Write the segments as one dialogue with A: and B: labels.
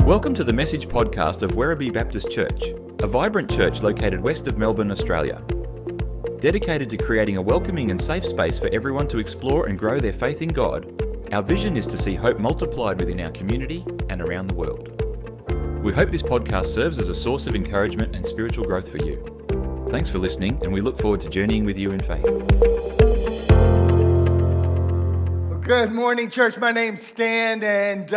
A: Welcome to the Message podcast of Werribee Baptist Church, a vibrant church located west of Melbourne, Australia. Dedicated to creating a welcoming and safe space for everyone to explore and grow their faith in God, our vision is to see hope multiplied within our community and around the world. We hope this podcast serves as a source of encouragement and spiritual growth for you. Thanks for listening, and we look forward to journeying with you in faith.
B: Good morning, church. My name's Stan, and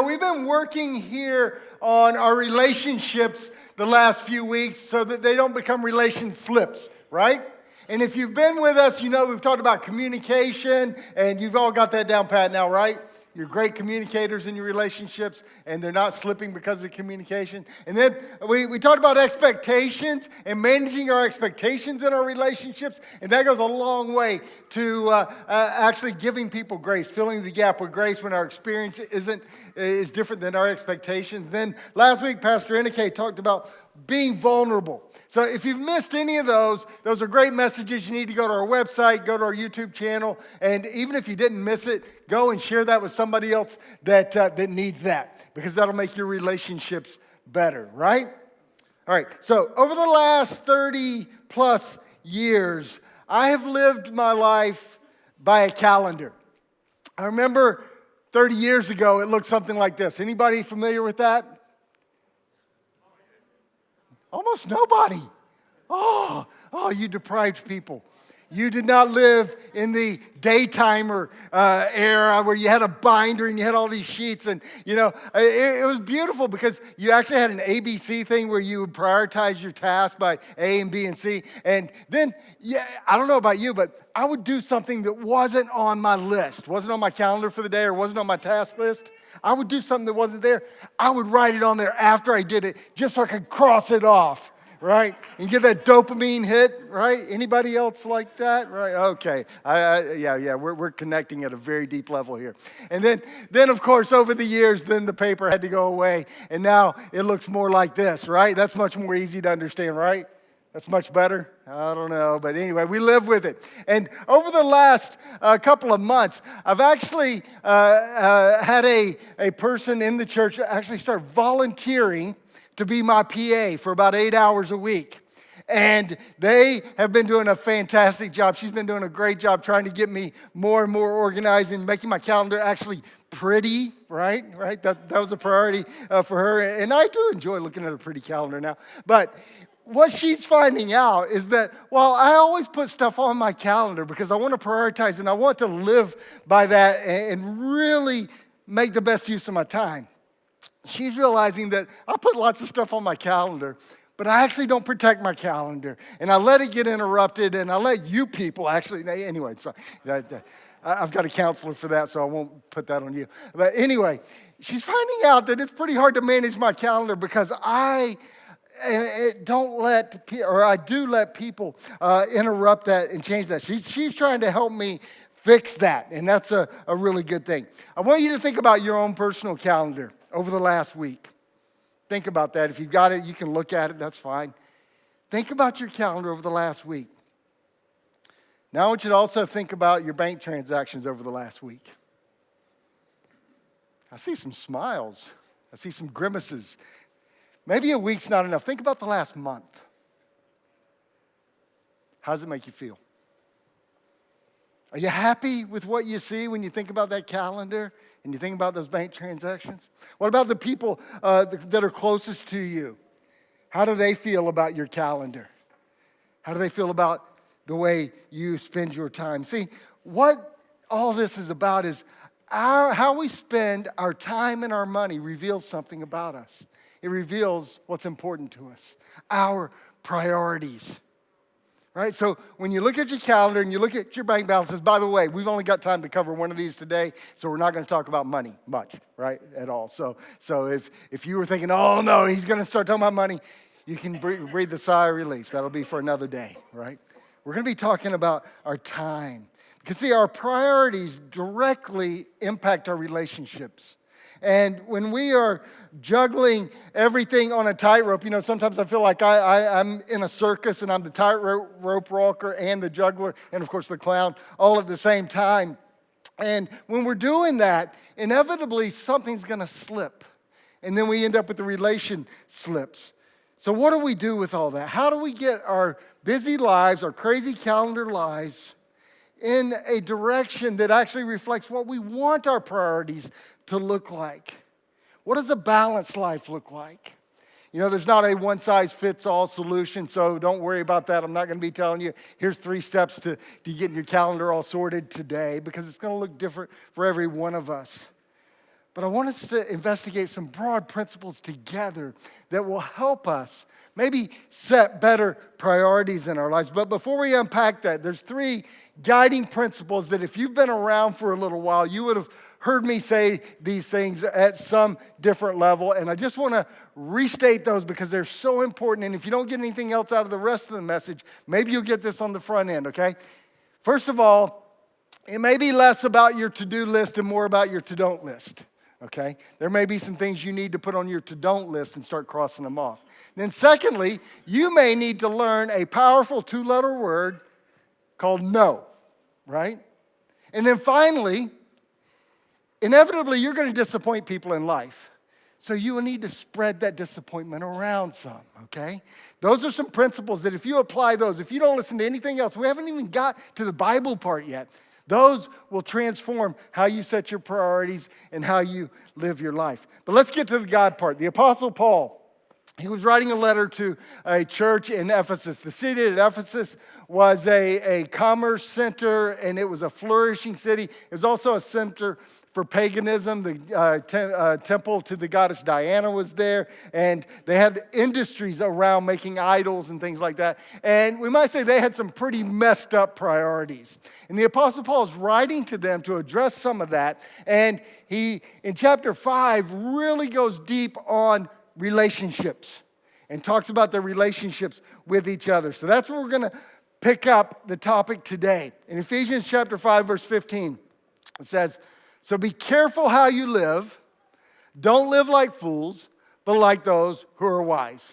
B: we've been working here on our relationships the last few weeks so that they don't become relationslips, right? And if you've been with us, you know we've talked about communication, and you've all got that down pat now, right? You're great communicators in your relationships, and they're not slipping because of communication. And then we talked about expectations and managing our expectations in our relationships, and that goes a long way to actually giving people grace, filling the gap with grace when our experience is different than our expectations. Then last week, Pastor Enike talked about being vulnerable. So if you've missed any of those are great messages. You need to go to our website, go to our YouTube channel, and even if you didn't miss it, go and share that with somebody else that needs that, because that'll make your relationships better, right? All right, so over the last 30 plus years, I have lived my life by a calendar. I remember 30 years ago, it looked something like this. Anybody familiar with that? Almost nobody. Oh, you deprived people. You did not live in the daytimer era where you had a binder and you had all these sheets. And, it was beautiful because you actually had an ABC thing where you would prioritize your tasks by A and B and C. And then, I don't know about you, but I would do something that wasn't on my list, wasn't on my calendar for the day, or wasn't on my task list. I would do something that wasn't there. I would write it on there after I did it, just so I could cross it off, right? And get that dopamine hit, right? Anybody else like that, right? Okay, we're connecting at a very deep level here. And then of course, over the years, then the paper had to go away, and now it looks more like this, right? That's much more easy to understand, right? That's much better? I don't know. But anyway, we live with it. And over the last couple of months, I've actually had a person in the church actually start volunteering to be my PA for about 8 hours a week. And they have been doing a fantastic job. She's been doing a great job trying to get me more and more organized and making my calendar actually pretty, right? That was a priority for her. And I do enjoy looking at a pretty calendar now. But what she's finding out is that while I always put stuff on my calendar because I want to prioritize and I want to live by that and really make the best use of my time, she's realizing that I put lots of stuff on my calendar, but I actually don't protect my calendar, and I let it get interrupted, and I let you people anyway, sorry. I've got a counselor for that, so I won't put that on you. But anyway, she's finding out that it's pretty hard to manage my calendar because I do let people interrupt that and change that. She's trying to help me fix that, and that's a really good thing. I want you to think about your own personal calendar over the last week. Think about that. If you've got it, you can look at it. That's fine. Think about your calendar over the last week. Now I want you to also think about your bank transactions over the last week. I see some smiles. I see some grimaces. Maybe a week's not enough. Think about the last month. How does it make you feel? Are you happy with what you see when you think about that calendar and you think about those bank transactions? What about the people that are closest to you? How do they feel about your calendar? How do they feel about the way you spend your time? See, what all this is about is how we spend our time and our money reveals something about us. It reveals what's important to us, our priorities, right? So when you look at your calendar and you look at your bank balances, by the way, we've only got time to cover one of these today, so we're not going to talk about money much, right, at all. So if you were thinking, oh, no, he's going to start talking about money, you can breathe the sigh of relief. That'll be for another day, right? We're going to be talking about our time. Because, see, our priorities directly impact our relationships. And when we are juggling everything on a tightrope, sometimes I feel like I'm in a circus and I'm the tightrope walker and the juggler and, of course, the clown all at the same time. And when we're doing that, inevitably something's going to slip. And then we end up with the Relationslips. So what do we do with all that? How do we get our busy lives, our crazy calendar lives, in a direction that actually reflects what we want our priorities to look like? What does a balanced life look like? You know, there's not a one-size-fits-all solution, so don't worry about that. I'm not going to be telling you, here's 3 steps to getting your calendar all sorted today, because it's going to look different for every one of us. But I want us to investigate some broad principles together that will help us maybe set better priorities in our lives. But before we unpack that, there's 3 guiding principles that if you've been around for a little while, you would have heard me say these things at some different level. And I just want to restate those because they're so important. And if you don't get anything else out of the rest of the message, maybe you'll get this on the front end, okay? First of all, it may be less about your to-do list and more about your to-don't list. Okay? There may be some things you need to put on your to-don't list and start crossing them off. Then secondly, you may need to learn a powerful 2-letter word called no, right? And then finally, inevitably, you're going to disappoint people in life. So you will need to spread that disappointment around some, okay? Those are some principles that if you apply those, if you don't listen to anything else, we haven't even got to the Bible part yet. Those will transform how you set your priorities and how you live your life. But let's get to the God part. The Apostle Paul, he was writing a letter to a church in Ephesus. The city at Ephesus was a commerce center, and it was a flourishing city. It was also a center for paganism. The temple to the goddess Diana was there, and they had industries around making idols and things like that. And we might say they had some pretty messed up priorities. And the Apostle Paul is writing to them to address some of that. And he, in chapter 5, really goes deep on relationships and talks about their relationships with each other. So that's where we're going to pick up the topic today. In Ephesians chapter 5, verse 15, it says, "So be careful how you live. Don't live like fools, but like those who are wise."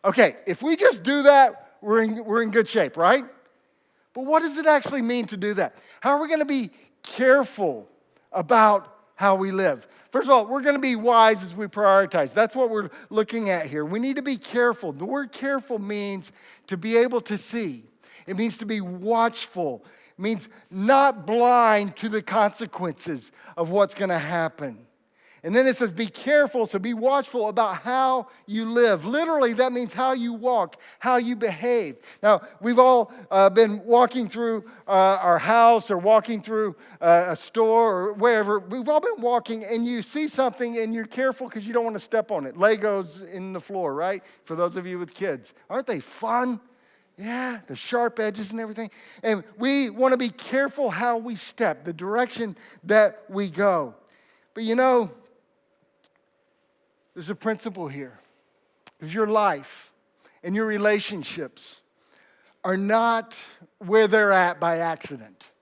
B: Okay, if we just do that, we're in good shape, right? But what does it actually mean to do that? How are we going to be careful about how we live? First of all, we're going to be wise as we prioritize. That's what we're looking at here. We need to be careful. The word careful means to be able to see. It means to be watchful. It means not blind to the consequences of what's going to happen. And then it says, be careful, so be watchful about how you live. Literally, that means how you walk, how you behave. Now, we've all been walking through our house or walking through a store or wherever. We've all been walking, and you see something, and you're careful because you don't want to step on it. Legos in the floor, right? For those of you with kids. Aren't they fun? Yeah, the sharp edges and everything. And we want to be careful how we step, the direction that we go. But you know, there's a principle here. Because your life and your relationships are not where they're at by accident.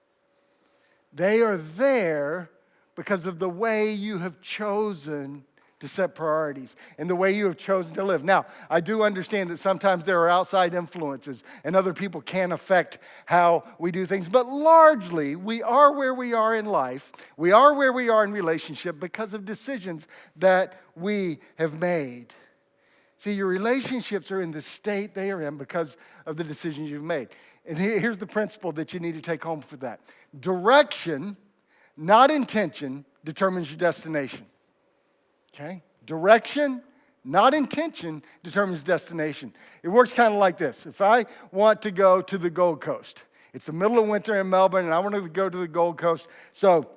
B: They are there because of the way you have chosen to set priorities and the way you have chosen to live. Now, I do understand that sometimes there are outside influences and other people can affect how we do things, but largely we are where we are in life. We are where we are in relationship because of decisions that we have made. See, your relationships are in the state they are in because of the decisions you've made. And here's the principle that you need to take home for that. Direction, not intention, determines your destination. Okay? Direction, not intention, determines destination. It works kind of like this. If I want to go to the Gold Coast, it's the middle of winter in Melbourne, and I want to go to the Gold Coast, so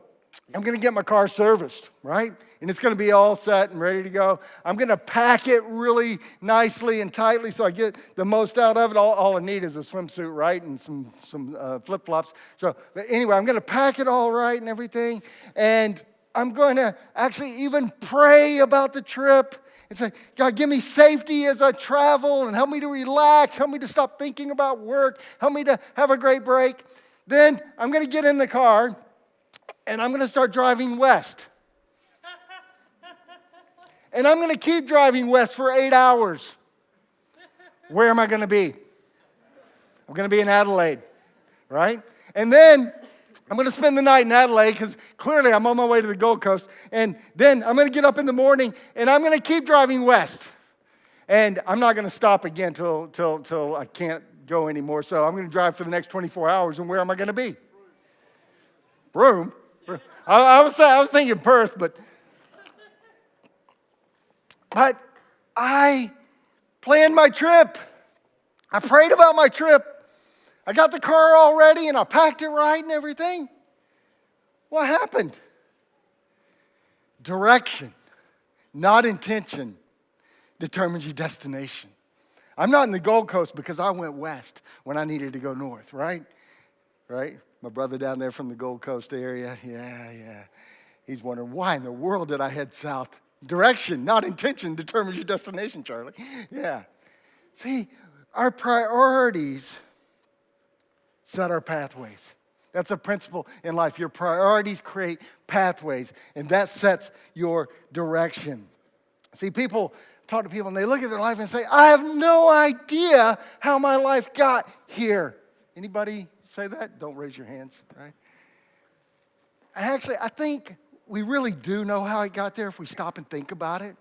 B: I'm going to get my car serviced, right? And it's going to be all set and ready to go. I'm going to pack it really nicely and tightly so I get the most out of it. All I need is a swimsuit, right, and some flip-flops. So, but anyway, I'm going to pack it all right and everything, and I'm going to actually even pray about the trip and say, God, give me safety as I travel and help me to relax, help me to stop thinking about work, help me to have a great break. Then I'm going to get in the car and I'm going to start driving west. And I'm going to keep driving west for 8 hours. Where am I going to be? I'm going to be in Adelaide, right? And then I'm going to spend the night in Adelaide because clearly I'm on my way to the Gold Coast. And then I'm going to get up in the morning and I'm going to keep driving west. And I'm not going to stop again till I can't go anymore. So I'm going to drive for the next 24 hours. And where am I going to be? Broome. I was thinking Perth, but I planned my trip. I prayed about my trip. I got the car all ready and I packed it right and everything. What happened? Direction, not intention, determines your destination. I'm not in the Gold Coast because I went west when I needed to go north, right? Right? My brother down there from the Gold Coast area, yeah. He's wondering, why in the world did I head south? Direction, not intention, determines your destination, Charlie. Yeah. See, our priorities set our pathways. That's a principle in life. Your priorities create pathways, and that sets your direction. See, people talk to people, and they look at their life and say, I have no idea how my life got here. Anybody say that? Don't raise your hands, right? And actually, I think we really do know how it got there if we stop and think about it.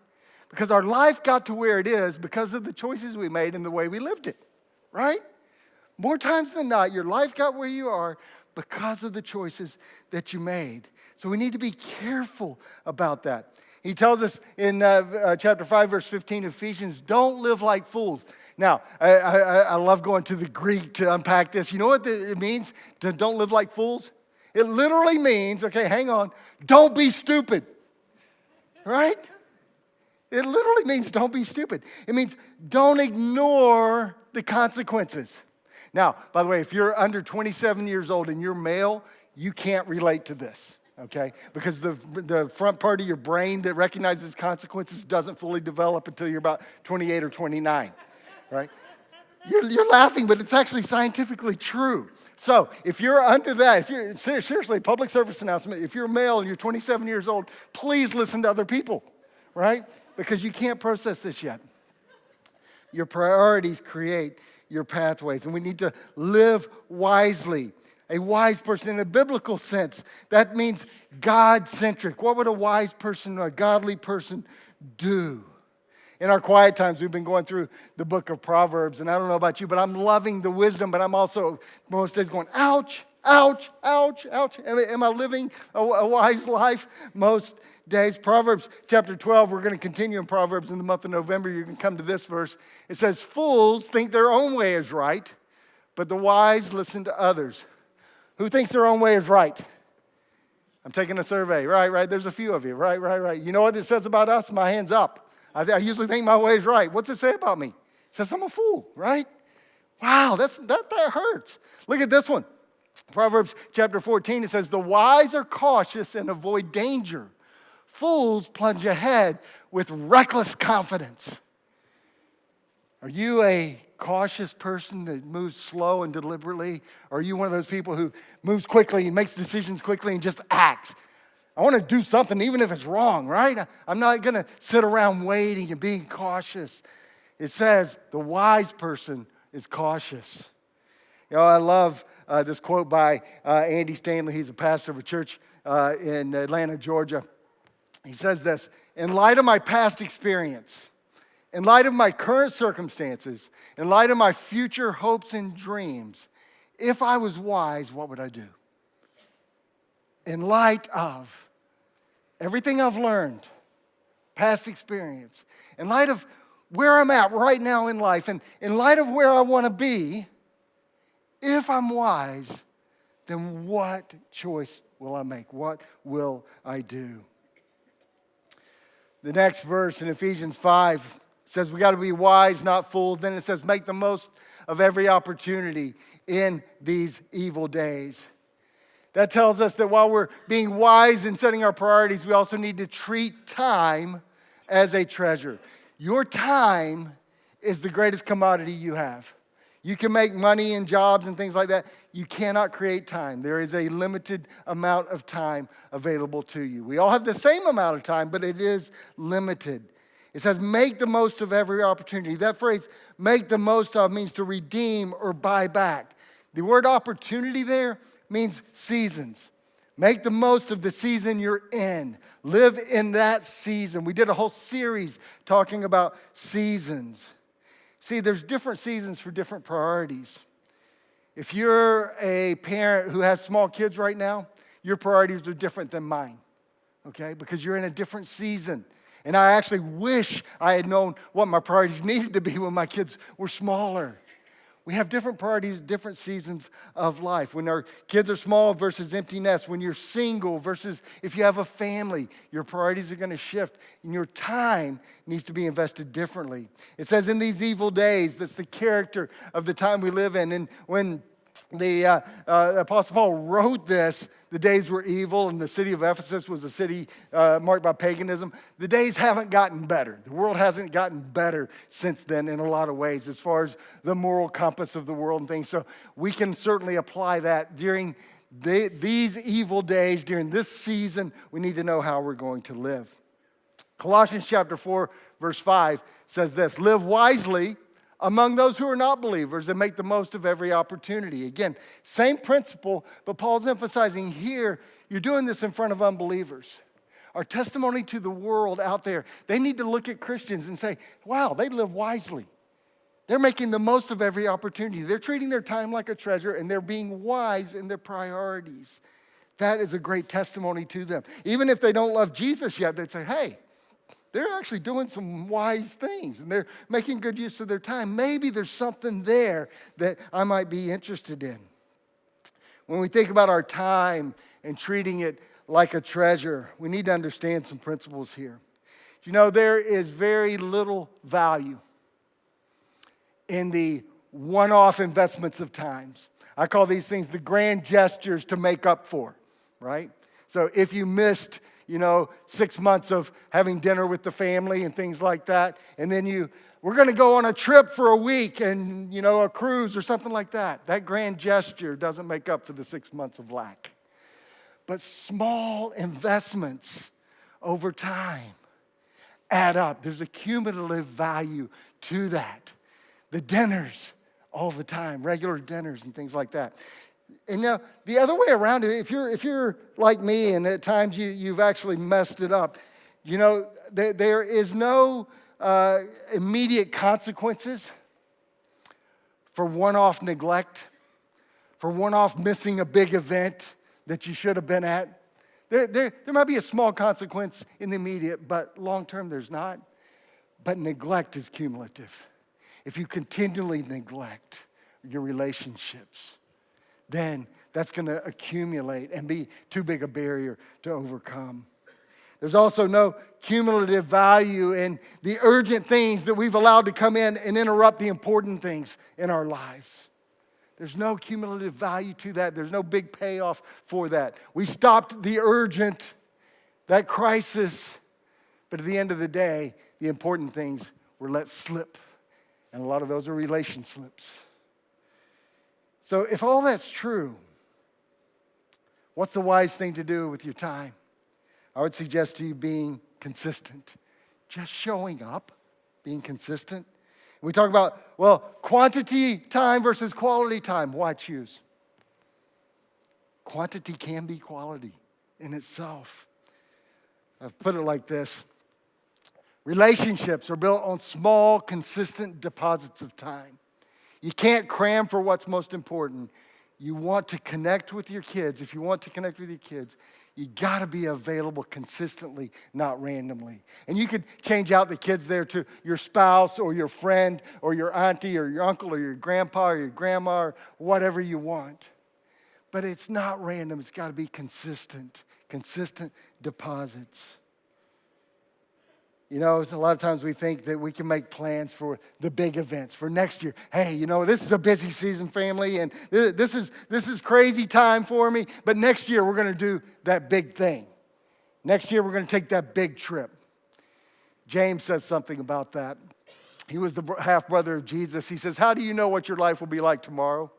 B: Because our life got to where it is because of the choices we made and the way we lived it, right? More times than not, your life got where you are because of the choices that you made. So we need to be careful about that. He tells us in chapter 5, verse 15 of Ephesians, don't live like fools. Now, I love going to the Greek to unpack this. You know what it means to don't live like fools? It literally means, okay, hang on, don't be stupid, right? It literally means don't be stupid. It means don't ignore the consequences. Now, by the way, if you're under 27 years old and you're male, you can't relate to this, okay? Because the front part of your brain that recognizes consequences doesn't fully develop until you're about 28 or 29, right? You're laughing, but it's actually scientifically true. So if you're under that, if you're, seriously, public service announcement, if you're male and you're 27 years old, please listen to other people, right? Because you can't process this yet. Your priorities create your pathways, and we need to live wisely. A wise person in a biblical sense, that means God-centric. What would a wise person, a godly person do? In our quiet times, we've been going through the book of Proverbs, and I don't know about you, but I'm loving the wisdom, but I'm also most days going, ouch, ouch, ouch, ouch. Am I living a wise life most days? Proverbs chapter 12, we're going to continue in Proverbs in the month of November. You can come to this verse. It says, fools think their own way is right, but the wise listen to others. Who thinks their own way is right? I'm taking a survey. Right. There's a few of you. Right. You know what it says about us? My hand's up. I usually think my way is right. What's it say about me? It says I'm a fool, right? Wow, that hurts. Look at this one. Proverbs chapter 14, it says, the wise are cautious and avoid danger. Fools plunge ahead with reckless confidence. Are you a cautious person that moves slow and deliberately? Or are you one of those people who moves quickly and makes decisions quickly and just acts? I want to do something even if it's wrong, right? I'm not going to sit around waiting and being cautious. It says the wise person is cautious. You know, I love this quote by Andy Stanley. He's a pastor of a church in Atlanta, Georgia. He says this, in light of my past experience, in light of my current circumstances, in light of my future hopes and dreams, if I was wise, what would I do? In light of everything I've learned, past experience, in light of where I'm at right now in life, and in light of where I want to be, if I'm wise, then what choice will I make? What will I do? The next verse in Ephesians 5 says we got to be wise, not fools. Then it says make the most of every opportunity in these evil days. That tells us that while we're being wise in setting our priorities, we also need to treat time as a treasure. Your time is the greatest commodity you have. You can make money and jobs and things like that. You cannot create time. There is a limited amount of time available to you. We all have the same amount of time, but it is limited. It says make the most of every opportunity. That phrase, make the most of, means to redeem or buy back. The word opportunity there means seasons. Make the most of the season you're in. Live in that season. We did a whole series talking about seasons. See, there's different seasons for different priorities. If you're a parent who has small kids right now, your priorities are different than mine, okay? Because you're in a different season. And I actually wish I had known what my priorities needed to be when my kids were smaller. We have different priorities, different seasons of life. When our kids are small versus empty nest, when you're single versus if you have a family, your priorities are going to shift and your time needs to be invested differently. It says in these evil days, that's the character of the time we live in. And when the Apostle Paul wrote this, the days were evil, and the city of Ephesus was a city marked by paganism. The days haven't gotten better. The world hasn't gotten better since then in a lot of ways as far as the moral compass of the world and things. So we can certainly apply that during these evil days, during this season. We need to know how we're going to live. Colossians chapter 4, verse 5 says this, live wisely among those who are not believers and make the most of every opportunity. Again, same principle, but Paul's emphasizing here, you're doing this in front of unbelievers. Our testimony to the world out there, they need to look at Christians and say, wow, they live wisely. They're making the most of every opportunity. They're treating their time like a treasure, and they're being wise in their priorities. That is a great testimony to them. Even if they don't love Jesus yet, they'd say, hey, they're actually doing some wise things and they're making good use of their time. Maybe there's something there that I might be interested in. When we think about our time and treating it like a treasure, we need to understand some principles here. You know, there is very little value in the one-off investments of times. I call these things the grand gestures to make up for, right? So if you missed 6 months of having dinner with the family and things like that. And then we're going to go on a trip for a week and, a cruise or something like that. That grand gesture doesn't make up for the 6 months of lack. But small investments over time add up. There's a cumulative value to that. The dinners all the time, regular dinners and things like that. And now the other way around it, if you're like me and at times you've actually messed it up, there is no immediate consequences for one-off neglect, for one-off missing a big event that you should have been at. There might be a small consequence in the immediate, but long-term there's not. But neglect is cumulative. If you continually neglect your relationships, then that's going to accumulate and be too big a barrier to overcome. There's also no cumulative value in the urgent things that we've allowed to come in and interrupt the important things in our lives. There's no cumulative value to that. There's no big payoff for that. We stopped the urgent, that crisis, but at the end of the day, the important things were let slip. And a lot of those are relationships. So if all that's true, what's the wise thing to do with your time? I would suggest to you being consistent. Just showing up, being consistent. We talk about, quantity time versus quality time. Why choose? Quantity can be quality in itself. I've put it like this. Relationships are built on small, consistent deposits of time. You can't cram for what's most important. You want to connect with your kids. If you want to connect with your kids, you got to be available consistently, not randomly. And you could change out the kids there to your spouse or your friend or your auntie or your uncle or your grandpa or your grandma or whatever you want. But it's not random. It's got to be consistent deposits. A lot of times we think that we can make plans for the big events, for next year. Hey, this is a busy season, family, and this is crazy time for me, but next year we're going to do that big thing. Next year we're going to take that big trip. James says something about that. He was the half-brother of Jesus. He says, how do you know what your life will be like tomorrow?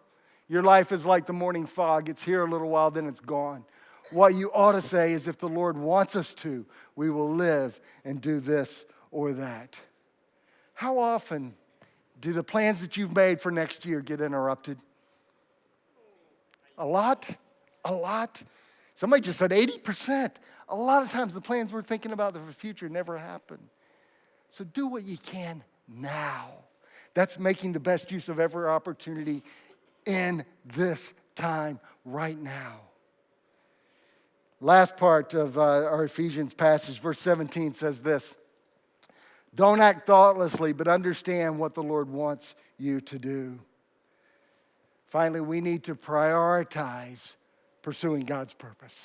B: Your life is like the morning fog. It's here a little while, then it's gone. What you ought to say is if the Lord wants us to, we will live and do this or that. How often do the plans that you've made for next year get interrupted? A lot? A lot. Somebody just said 80%. A lot of times the plans we're thinking about for the future never happen. So do what you can now. That's making the best use of every opportunity in this time right now. Last part of our Ephesians passage, verse 17 says this: don't act thoughtlessly, but understand what the Lord wants you to do. Finally, we need to prioritize pursuing God's purpose.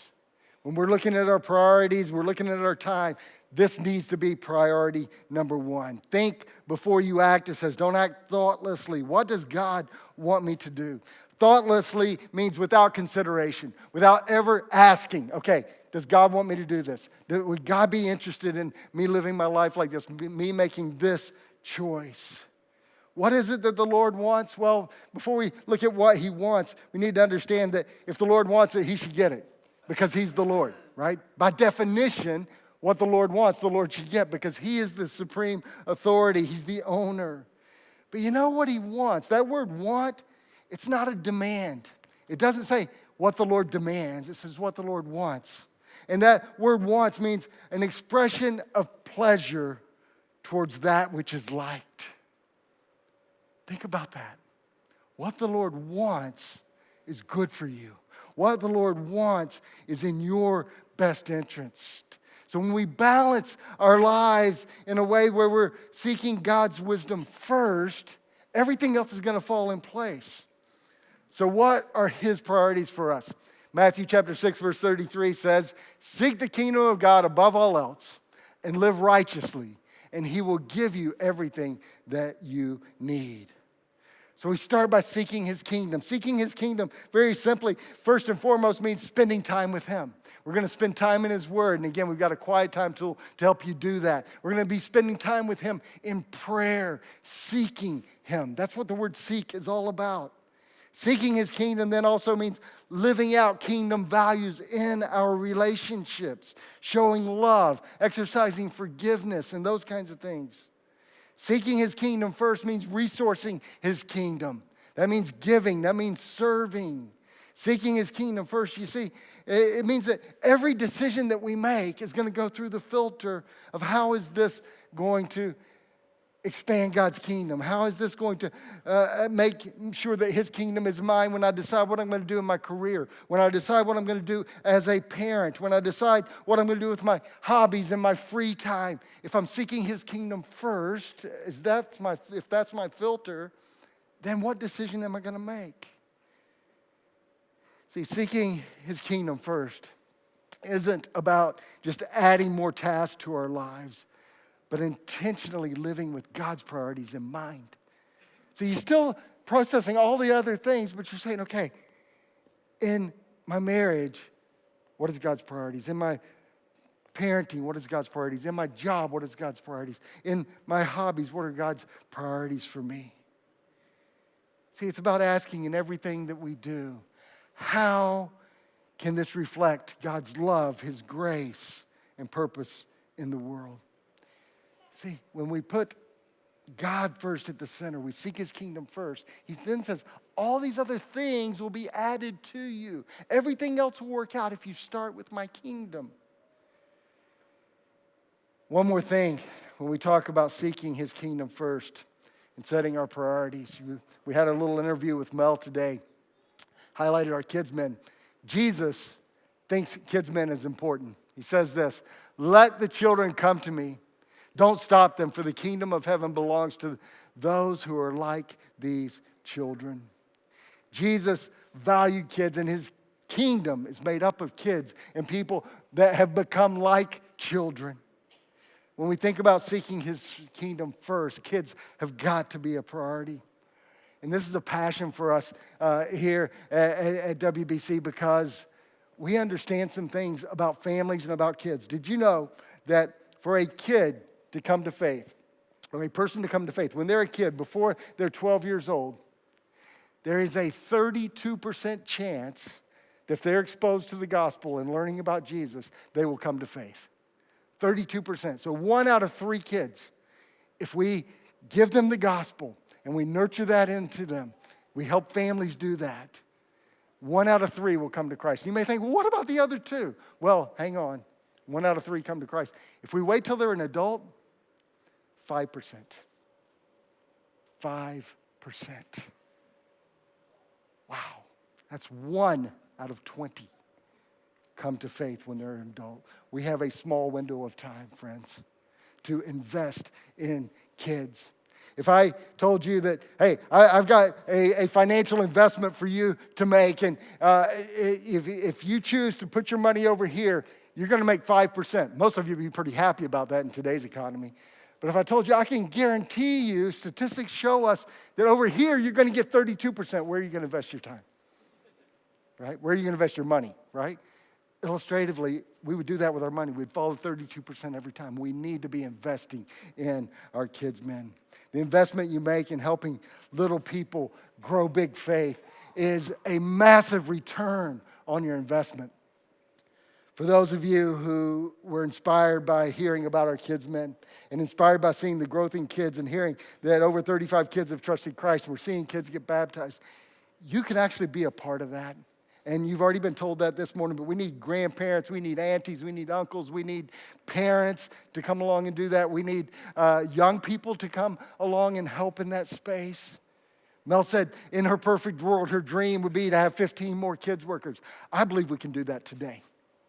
B: When we're looking at our priorities, we're looking at our time, this needs to be priority number one. Think before you act. It says, don't act thoughtlessly. What does God want me to do? Thoughtlessly means without consideration, without ever asking, okay, does God want me to do this? Would God be interested in me living my life like this, me making this choice? What is it that the Lord wants? Well, before we look at what he wants, we need to understand that if the Lord wants it, he should get it because he's the Lord, right? By definition, what the Lord wants, the Lord should get because he is the supreme authority. He's the owner. But you know what he wants? That word want, it's not a demand. It doesn't say what the Lord demands. It says what the Lord wants. And that word wants means an expression of pleasure towards that which is liked. Think about that. What the Lord wants is good for you. What the Lord wants is in your best interest. So when we balance our lives in a way where we're seeking God's wisdom first, everything else is going to fall in place. So what are his priorities for us? Matthew chapter 6, verse 33 says, seek the kingdom of God above all else and live righteously, and he will give you everything that you need. So we start by seeking his kingdom. Seeking his kingdom, very simply, first and foremost, means spending time with him. We're going to spend time in his word. And again, we've got a quiet time tool to help you do that. We're going to be spending time with him in prayer, seeking him. That's what the word seek is all about. Seeking his kingdom then also means living out kingdom values in our relationships, showing love, exercising forgiveness, and those kinds of things. Seeking his kingdom first means resourcing his kingdom. That means giving. That means serving. Seeking his kingdom first, you see, it means that every decision that we make is going to go through the filter of how is this going to expand God's kingdom? How is this going to make sure that his kingdom is mine when I decide what I'm going to do in my career, when I decide what I'm going to do as a parent, when I decide what I'm going to do with my hobbies and my free time? If I'm seeking his kingdom first, if that's my filter, then what decision am I going to make? See, seeking his kingdom first isn't about just adding more tasks to our lives, but intentionally living with God's priorities in mind. So you're still processing all the other things, but you're saying, okay, in my marriage, what is God's priorities? In my parenting, what is God's priorities? In my job, what is God's priorities? In my hobbies, what are God's priorities for me? See, it's about asking in everything that we do, how can this reflect God's love, his grace, and purpose in the world? See, when we put God first at the center, we seek his kingdom first, he then says, all these other things will be added to you. Everything else will work out if you start with my kingdom. One more thing, when we talk about seeking his kingdom first and setting our priorities. We had a little interview with Mel today, highlighted our kidsmen. Jesus thinks kidsmen is important. He says this, let the children come to me. Don't stop them, for the kingdom of heaven belongs to those who are like these children. Jesus valued kids, and his kingdom is made up of kids and people that have become like children. When we think about seeking his kingdom first, kids have got to be a priority. And this is a passion for us here at WBC because we understand some things about families and about kids. Did you know that for a kid to come to faith, or a person to come to faith, when they're a kid, before they're 12 years old, there is a 32% chance that if they're exposed to the gospel and learning about Jesus, they will come to faith. 32%. So 1 out of 3 kids, if we give them the gospel and we nurture that into them, we help families do that, 1 out of 3 will come to Christ. You may think, well, what about the other 2? Well, hang on. 1 out of 3 come to Christ. If we wait till they're an adult, 5%. 5%. Wow. That's 1 out of 20 come to faith when they're an adult. We have a small window of time, friends, to invest in kids. If I told you that, hey, I've got a financial investment for you to make, and if you choose to put your money over here, you're going to make 5%. Most of you would be pretty happy about that in today's economy. But if I told you, I can guarantee you, statistics show us that over here, you're going to get 32%. Where are you going to invest your time? Right? Where are you going to invest your money? Right? Illustratively, we would do that with our money. We'd follow 32% every time. We need to be investing in our kids' men. The investment you make in helping little people grow big faith is a massive return on your investment. For those of you who were inspired by hearing about our kids' men and inspired by seeing the growth in kids and hearing that over 35 kids have trusted Christ and we're seeing kids get baptized, you can actually be a part of that. And you've already been told that this morning, but we need grandparents, we need aunties, we need uncles, we need parents to come along and do that. We need young people to come along and help in that space. Mel said in her perfect world, her dream would be to have 15 more kids workers. I believe we can do that today,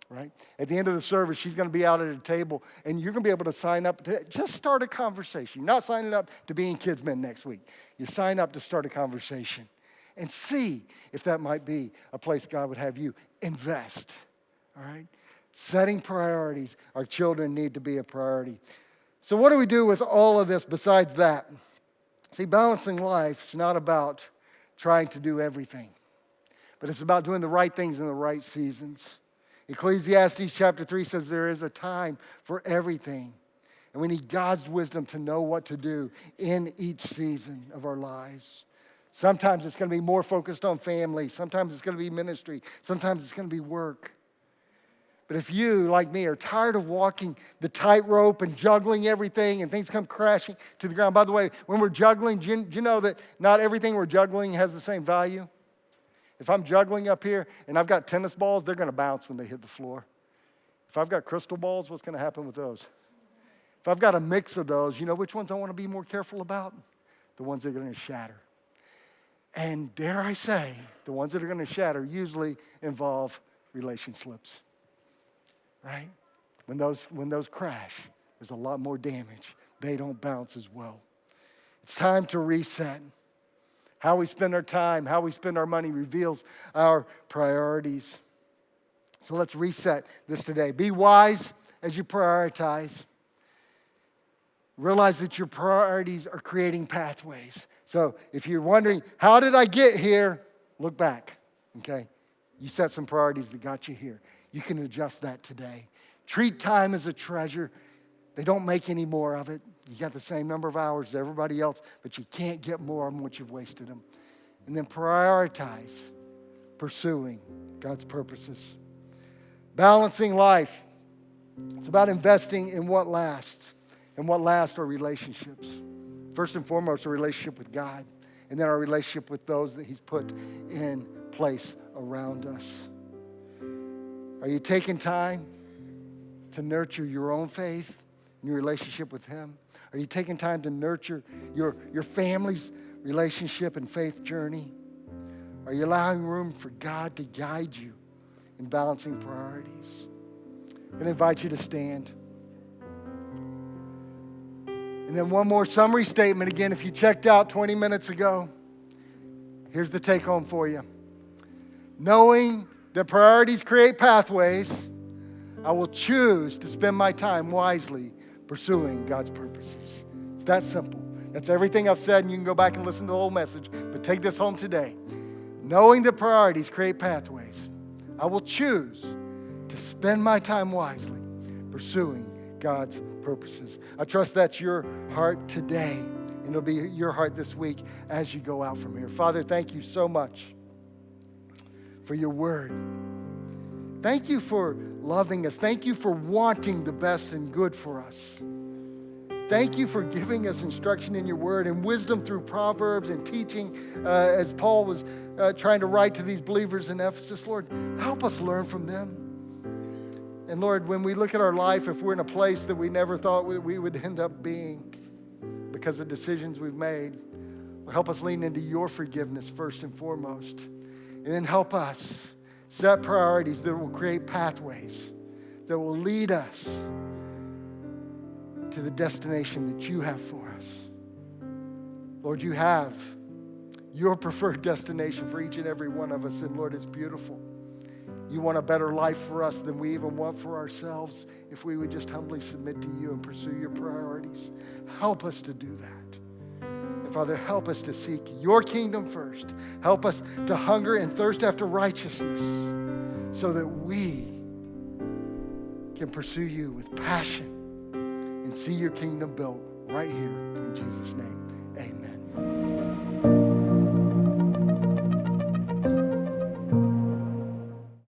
B: right? At the end of the service, she's going to be out at a table, and you're going to be able to sign up to just start a conversation. You're not signing up to being kids men next week. You sign up to start a conversation. And see if that might be a place God would have you invest, all right? Setting priorities. Our children need to be a priority. So what do we do with all of this besides that? See, balancing life is not about trying to do everything, but it's about doing the right things in the right seasons. Ecclesiastes chapter 3 says there is a time for everything, and we need God's wisdom to know what to do in each season of our lives. Sometimes it's going to be more focused on family. Sometimes it's going to be ministry. Sometimes it's going to be work. But if you, like me, are tired of walking the tightrope and juggling everything and things come crashing to the ground. By the way, when we're juggling, do you know that not everything we're juggling has the same value? If I'm juggling up here and I've got tennis balls, they're going to bounce when they hit the floor. If I've got crystal balls, what's going to happen with those? If I've got a mix of those, you know which ones I want to be more careful about? The ones that are going to shatter. And dare I say, the ones that are going to shatter usually involve relationships, right? When those crash, there's a lot more damage. They don't bounce as well. It's time to reset. How we spend our time, how we spend our money reveals our priorities. So let's reset this today. Be wise as you prioritize. Realize that your priorities are creating pathways. So if you're wondering, how did I get here? Look back, okay? You set some priorities that got you here. You can adjust that today. Treat time as a treasure. They don't make any more of it. You got the same number of hours as everybody else, but you can't get more of them once you've wasted them. And then prioritize pursuing God's purposes. Balancing life. It's about investing in what lasts. And what lasts are relationships. First and foremost, a relationship with God, and then our relationship with those that He's put in place around us. Are you taking time to nurture your own faith and your relationship with Him? Are you taking time to nurture your family's relationship and faith journey? Are you allowing room for God to guide you in balancing priorities? I'm going to invite you to stand. And then one more summary statement. Again, if you checked out 20 minutes ago, here's the take home for you. Knowing that priorities create pathways, I will choose to spend my time wisely pursuing God's purposes. It's that simple. That's everything I've said, and you can go back and listen to the whole message, but take this home today. Knowing that priorities create pathways, I will choose to spend my time wisely pursuing God's purposes. I trust that's your heart today, and it'll be your heart this week as you go out from here. Father, thank you so much for your word. Thank you for loving us. Thank you for wanting the best and good for us. Thank you for giving us instruction in your word and wisdom through Proverbs and teaching as Paul was trying to write to these believers in Ephesus. Lord, help us learn from them. And Lord, when we look at our life, if we're in a place that we never thought we would end up being because of decisions we've made, help us lean into your forgiveness first and foremost. And then help us set priorities that will create pathways that will lead us to the destination that you have for us. Lord, you have your preferred destination for each and every one of us, and Lord, it's beautiful. You want a better life for us than we even want for ourselves if we would just humbly submit to you and pursue your priorities. Help us to do that. And Father, help us to seek your kingdom first. Help us to hunger and thirst after righteousness so that we can pursue you with passion and see your kingdom built right here. In Jesus' name, amen.